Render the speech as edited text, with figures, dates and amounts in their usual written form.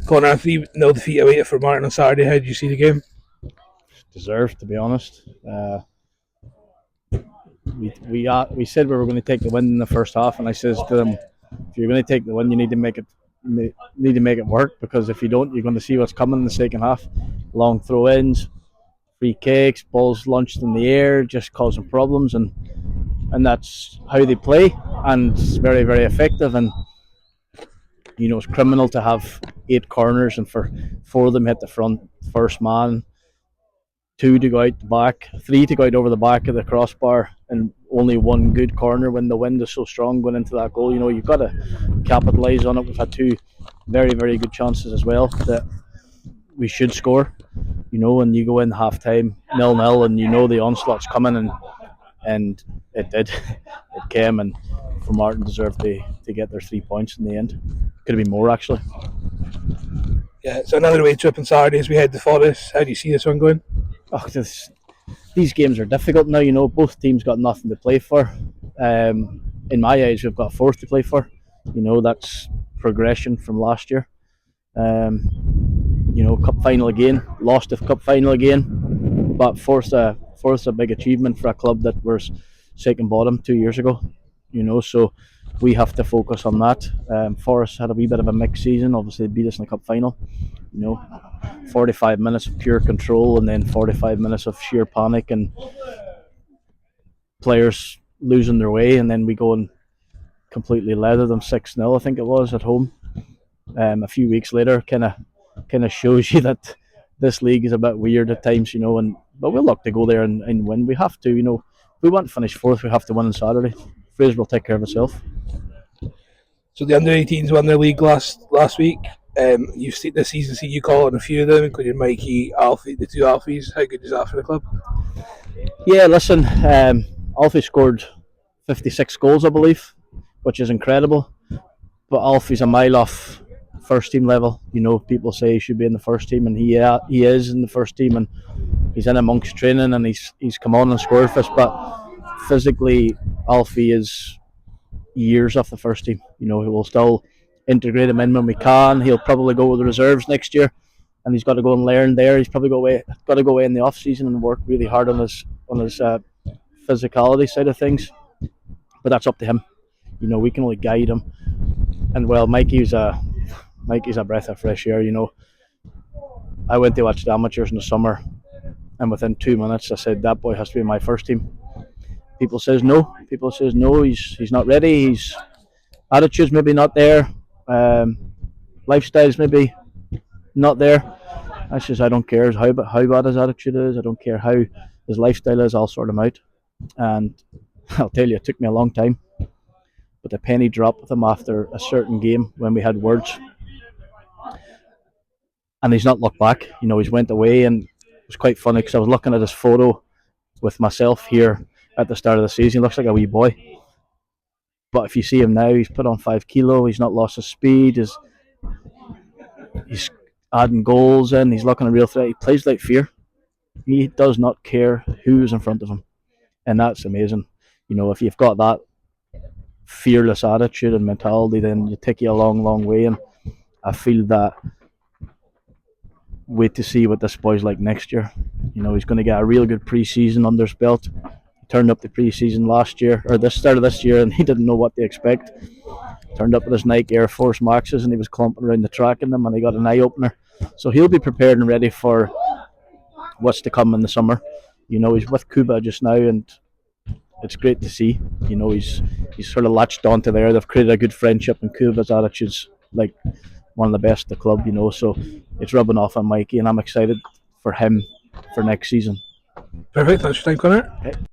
Connor, 3-0 defeat away for Martin on Saturday. How did you see the game? Deserved, to be honest. We said we were going to take the win in the first half, and I says to them, if you're going to take the win, you need to make it work, because if you don't, you're going to see what's coming in the second half. Long throw-ins, free kicks, balls launched in the air, just causing problems, and that's how they play, and it's very, very effective. And it's criminal to have 8 corners and for 4 of them hit the front first man, 2 to go out the back, 3 to go out over the back of the crossbar, and only 1 good corner when the wind is so strong going into that goal. You've got to capitalise on it. We've had 2 very, very good chances as well that we should score. And you go in half time 0-0, and the onslaught's coming, and it did. It came, and for Martin deserved to get their 3 points in the end. Could have been more, actually. Yeah, so another away trip on Saturday as we head to Forest. How do you see this one going? These games are difficult now. Both teams got nothing to play for. In my eyes, we've got 4th to play for. That's progression from last year. Cup final again, lost the cup final again, but 4th's a big achievement for a club that was second bottom 2 years ago. So we have to focus on that. Forest had a wee bit of a mixed season. Obviously, they beat us in the cup final. 45 minutes of pure control, and then 45 minutes of sheer panic and players losing their way, and then we go and completely leather them 6-0, I think it was, at home. A few weeks later, kind of shows you that this league is a bit weird at times, but we'll look to go there and win. We have to, if we want to finish 4th, we have to win on Saturday. Fraser will take care of itself. So the under-18s won their league last week. You've seen this season, you call on a few of them, including Mikey, Alfie, the 2 Alfies. How good is that for the club? Yeah, listen, Alfie scored 56 goals, I believe, which is incredible. But Alfie's a mile off first team level. People say he should be in the first team, and he is in the first team, and he's in amongst training, and he's come on and scored for us. But physically, Alfie is years off the first team. He will still integrate him in when we can. He'll probably go with the reserves next year, and he's got to go and learn there. He's probably got to go away in the off season and work really hard on his physicality side of things. But that's up to him. We can only guide him. And well, Mikey's a breath of fresh air. I went to watch the amateurs in the summer, and within 2 minutes I said that boy has to be in my first team. People says no. He's not ready. His attitude's maybe not there. Lifestyle's maybe not there. I says I don't care how bad his attitude is. I don't care how his lifestyle is. I'll sort him out. And I'll tell you, it took me a long time, but the penny dropped with him after a certain game when we had words, and he's not looked back. He's went away, and it was quite funny because I was looking at his photo with myself here at the start of the season. He looks like a wee boy, but if you see him now, he's put on 5 kilo. He's not lost his speed. He's adding goals in. He's looking a real threat. He plays like fear. He does not care who is in front of him, and that's amazing. If you've got that fearless attitude and mentality, then you take you a long, long way. And I feel that wait to see what this boy's like next year. He's going to get a real good pre-season under his belt. He turned up the pre-season last year, or the start of this year, and he didn't know what to expect. Turned up with his Nike Air Force Maxes, and he was clumping around the track in them, and he got an eye-opener. So he'll be prepared and ready for what's to come in the summer. He's with Cuba just now, and it's great to see. He's sort of latched onto there. They've created a good friendship, and Cuba's attitude's like one of the best at the club, so it's rubbing off on Mikey, and I'm excited for him for next season. Perfect. Thanks for your time, Connor. Okay.